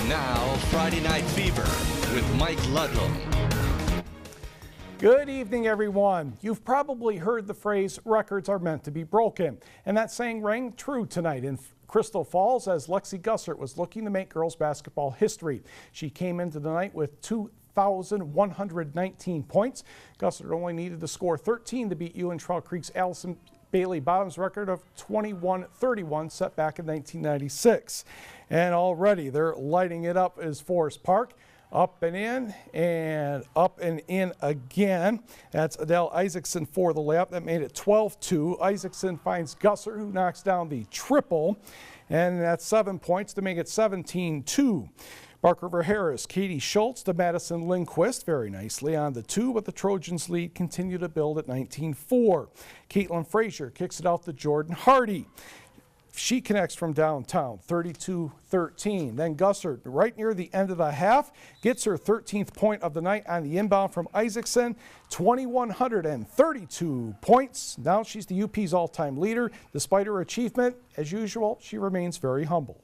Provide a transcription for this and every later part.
Now, Friday Night Fever with Mike Ludlam. Good evening, everyone. You've probably heard the phrase, records are meant to be broken. And that saying rang true tonight in Crystal Falls as Lexi Gussert was looking to make girls basketball history. She came into the night with 2,119 points. Gussert only needed to score 13 to beat Ewen-Trout Creek's Allison Bailey Bottoms record of 21-31 set back in 1996. And already they're lighting it up as Forest Park. Up and in again. That's Adele Isaacson for the layup. That made it 12-2. Isaacson finds Gussert, who knocks down the triple. And that's 7 points to make it 17-2. Bark River Harris, Katie Schultz to Madison Lindquist very nicely on the 2, but the Trojans lead continue to build at 19-4. Caitlin Frazier kicks it out to Jordan Hardy. She connects from downtown, 32-13. Then Gussert, right near the end of the half, gets her 13th point of the night on the inbound from Isaacson, 2,132 points. Now she's the UP's all-time leader. Despite her achievement, as usual, she remains very humble.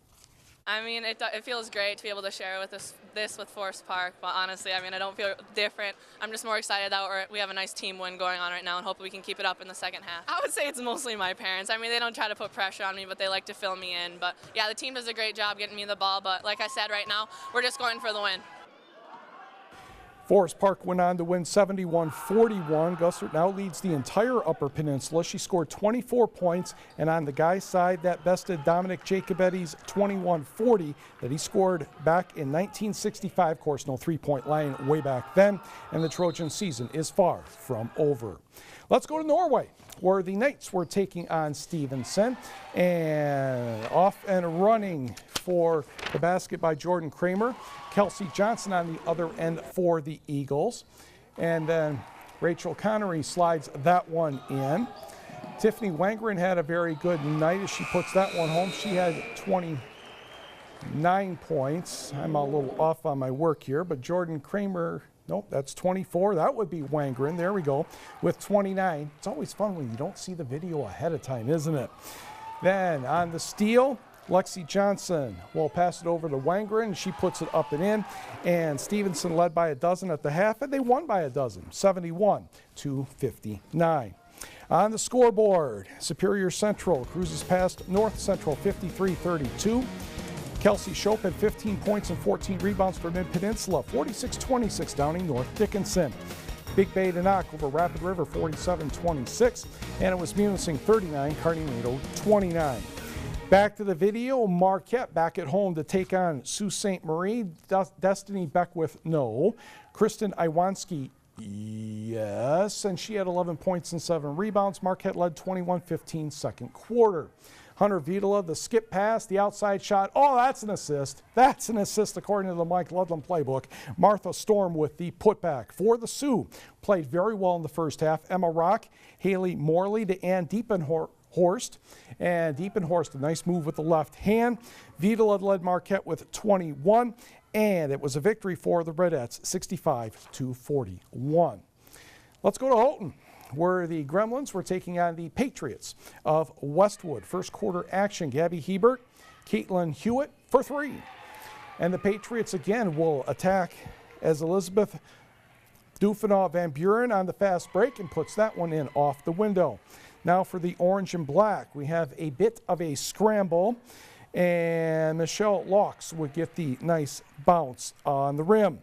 I mean, it feels great to be able to share with this with Forest Park, but honestly, I mean, I don't feel different. I'm just more excited that we have a nice team win going on right now, and hopefully we can keep it up in the second half. I would say it's mostly my parents. I mean, they don't try to put pressure on me, but they like to fill me in. But yeah, the team does a great job getting me the ball, but like I said, right now, we're just going for the win. Forest Park went on to win 71-41. Gussert now leads the entire Upper Peninsula. She scored 24 points, and on the guys' side, that bested Dominic Jacobetti's 21-40 that he scored back in 1965. Of course, no three-point line way back then, and the Trojan season is far from over. Let's go to Norway, where the Knights were taking on Stevenson, and off and running for the basket by Jordan Kramer. Kelsey Johnson on the other end for the Eagles. And then Rachel Connery slides that one in. Tiffany Wangren had a very good night as she puts that one home. She had 29 points. I'm a little off on my work here, but Jordan Kramer, nope, that's 24. That would be Wangren. There we go, with 29. It's always fun when you don't see the video ahead of time, isn't it? Then on the steal, Lexi Johnson will pass it over to Wangren. She puts it up and in. And Stevenson led by a dozen at the half, and they won by a dozen, 71-59. On the scoreboard, Superior Central cruises past North Central 53-32. Kelsey Shope had 15 points and 14 rebounds for Mid-Peninsula, 46-26 downing North Dickinson. Big Bay de Noc over Rapid River, 47-26. And it was Munising 39, Carney-Nadeau 29. Back to the video, Marquette back at home to take on Sault Ste. Marie. Destiny Beckwith, no. Kristen Iwanski, yes. And she had 11 points and 7 rebounds. Marquette led 21-15 second quarter. Hunter Vitola, the skip pass, the outside shot. Oh, that's an assist. That's an assist according to the Mike Ludlam playbook. Martha Storm with the putback for the Sioux. Played very well in the first half. Emma Rock, Haley Morley to Ann Diepenhorst, and Diepenhorst, a nice move with the left hand. Vitola led Marquette with 21, and it was a victory for the Redettes, 65-41. Let's go to Houghton, where the Gremlins were taking on the Patriots of Westwood. First quarter action, Gabby Hebert, Caitlin Hewitt for 3. And the Patriots again will attack as Elizabeth Dufenau Van Buren on the fast break and puts that one in off the window. Now for the orange and black, we have a bit of a scramble, and Michelle Laux would get the nice bounce on the rim.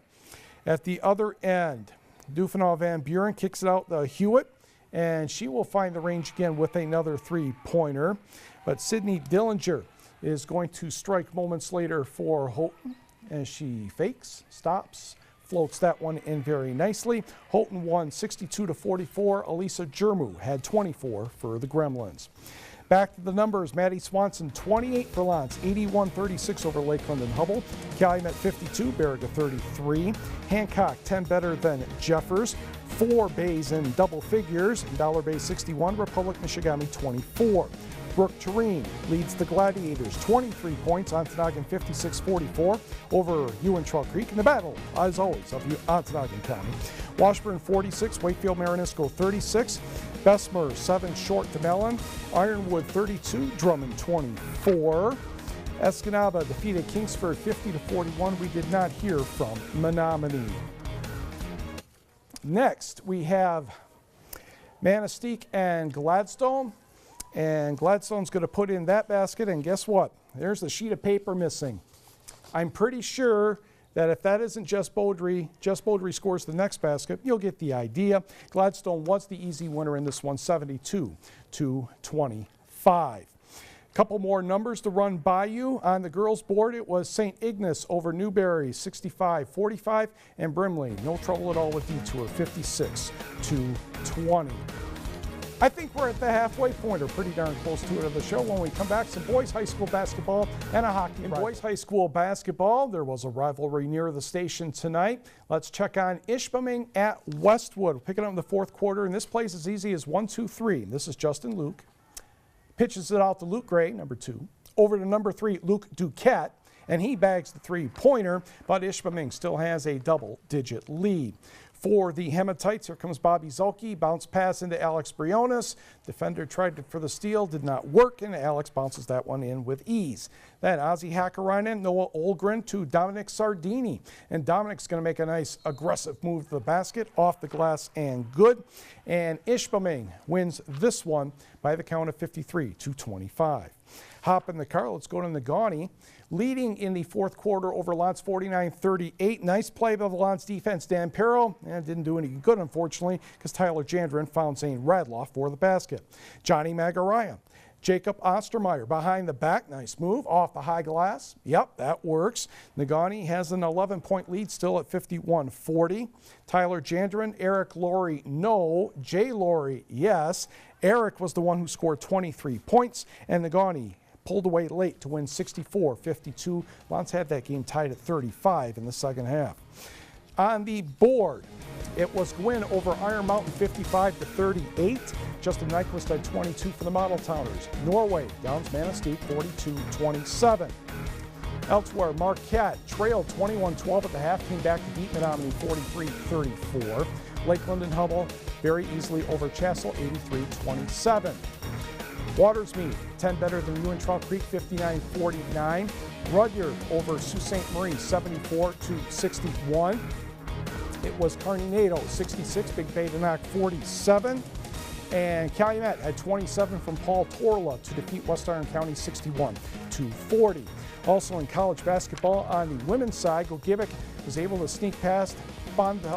At the other end, Dufenau Van Buren kicks it out to Hewitt, and she will find the range again with another three-pointer. But Sydney Dillinger is going to strike moments later for Houghton, as she fakes, stops, floats that one in very nicely. Houghton won 62-44. Elisa Jermu had 24 for the Gremlins. Back to the numbers, Maddie Swanson 28 for Lance, 81-36 over Lake Linden-Hubbell. Calumet 52, Baraga 33. Hancock 10 better than Jeffers. 4 bays in double figures. Dollar Bay 61, Republic Michigami 24. Brooke Tureen leads the Gladiators, 23 points, Ontonagon 56-44 over Ewen-Trout Creek in the battle, as always, of Ontonagon County. Washburn 46, Wakefield Marinisco 36, Bessemer 7 short to Mellen, Ironwood 32, Drummond 24. Escanaba defeated Kingsford 50-41. We did not hear from Menominee. Next, we have Manistee and Gladstone. And Gladstone's going to put in that basket, and guess what? There's the sheet of paper missing. I'm pretty sure that if that isn't Jess Beaudry scores the next basket, you'll get the idea. Gladstone was the easy winner in this one, 72-25. Couple more numbers to run by you. On the girls' board, it was St. Ignace over Newberry, 65-45, and Brimley, no trouble at all with Detour, 56-20. I think we're at the halfway point, or pretty darn close to it, of the show. When we come back, some boys high school basketball and a hockey. In boys high school basketball, there was a rivalry near the station tonight. Let's check on Ishpeming at Westwood. We're picking up in the fourth quarter, and this plays as easy as 1-2-3. This is Justin Luke. Pitches it out to Luke Gray, number 2. Over to number 3, Luke Duquette, and he bags the three-pointer, but Ishpeming still has a double-digit lead. For the Hematites, here comes Bobby Zolke. Bounce pass into Alex Briones. Defender tried for the steal, did not work, and Alex bounces that one in with ease. Then Ozzy Hakkarainen, Noah Olgren to Dominic Sardini. And Dominic's going to make a nice aggressive move to the basket, off the glass and good. And Ishpeming wins this one by the count of 53-25. Hop in the car, let's go to Negaunee. Leading in the fourth quarter over Lance 49-38. Nice play by the Lance defense. Dan Perro, didn't do any good, unfortunately, because Tyler Jandrin found Zane Radloff for the basket. Johnny Magaraya. Jacob Ostermeyer behind the back. Nice move off the high glass. Yep, that works. Negaunee has an 11-point lead still at 51-40. Tyler Jandrin, Eric Laurie, no. Jay Laurie, yes. Eric was the one who scored 23 points, and Negaunee pulled away late to win 64-52. Lance had that game tied at 35 in the second half. On the board, it was Gwinn over Iron Mountain 55-38. Justin Nyquist had 22 for the Model Towners. Norway downs Manistee 42-27. Elsewhere, Marquette trailed 21-12 at the half, came back to beat Menominee 43-34. Lake Linden-Hubbell very easily over Chassell 83-27. Watersmeet, 10 better than Ewen-Trout Creek, 59-49. Rudyard over Sault Ste. Marie, 74-61. It was Carney-Nadeau, 66, Big Bay de Noc 47. And Calumet had 27 from Paul Torla to defeat West Iron County 61-40. Also in college basketball on the women's side, Gogebic was able to sneak past Fond du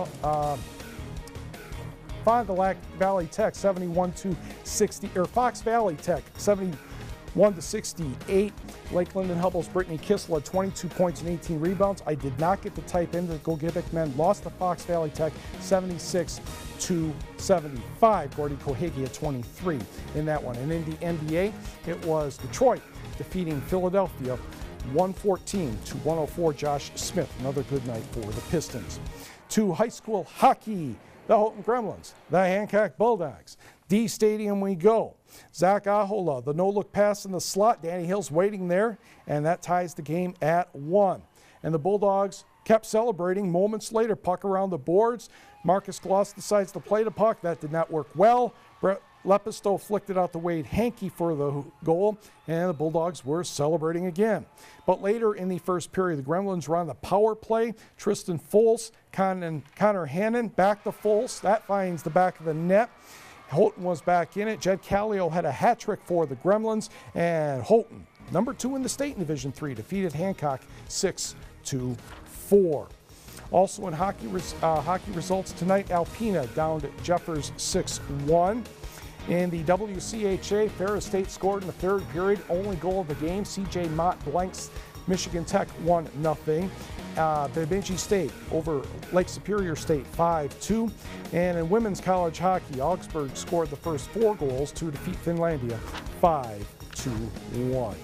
Lac Valley Tech 71-60, or Fox Valley Tech 71-68. Lake Linden-Hubbell's Brittany Kissel had 22 points and 18 rebounds. I did not get to type in the Gogebic men lost to Fox Valley Tech 76-75. Gordy Kohegi had 23 in that one. And in the NBA, it was Detroit defeating Philadelphia 114-104. Josh Smith, another good night for the Pistons. To high school hockey, the Houghton Gremlins, the Hancock Bulldogs. D Stadium we go. Zach Ahola, the no-look pass in the slot. Danny Hill's waiting there, and that ties the game at 1. And the Bulldogs kept celebrating. Moments later, puck around the boards. Marcus Gloss decides to play the puck. That did not work well. Brett Lepisto flicked it out to Wade Hankey for the goal, and the Bulldogs were celebrating again. But later in the first period, the Gremlins were on the power play. Tristan Foles, Connor Hannon back to Foles. That finds the back of the net. Houghton was back in it. Jed Callio had a hat trick for the Gremlins, and Houghton, number 2 in the state in Division III, defeated Hancock 6-4. Also in hockey results tonight, Alpena downed Jeffers 6-1. In the WCHA, Ferris State scored in the third period, only goal of the game. CJ Mott blanks Michigan Tech 1-0. Bemidji State over Lake Superior State 5-2. And in women's college hockey, Augsburg scored the first 4 goals to defeat Finlandia 5-1.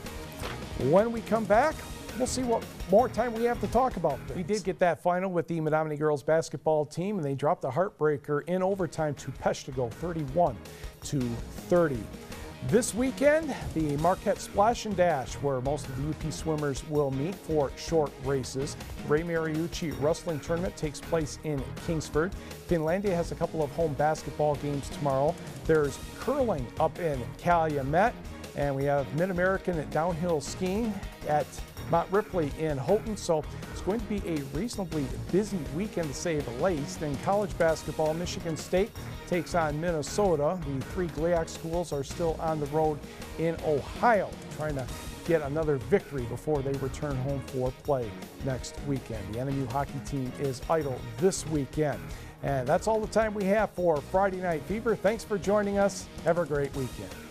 When we come back, we'll see what more time we have to talk about this. We did get that final with the Menominee girls basketball team, and they dropped a heartbreaker in overtime to Peshtigo 31-30. This weekend, the Marquette Splash and Dash, where most of the UP swimmers will meet for short races. Ray Mariucci Wrestling Tournament takes place in Kingsford. Finlandia has a couple of home basketball games tomorrow. There's curling up in Calumet. And we have Mid-American at downhill skiing at Mount Ripley in Houghton. So it's going to be a reasonably busy weekend to say the least. In college basketball, Michigan State takes on Minnesota. The 3 GLIAC schools are still on the road in Ohio, trying to get another victory before they return home for play next weekend. The NMU hockey team is idle this weekend. And that's all the time we have for Friday Night Fever. Thanks for joining us. Have a great weekend.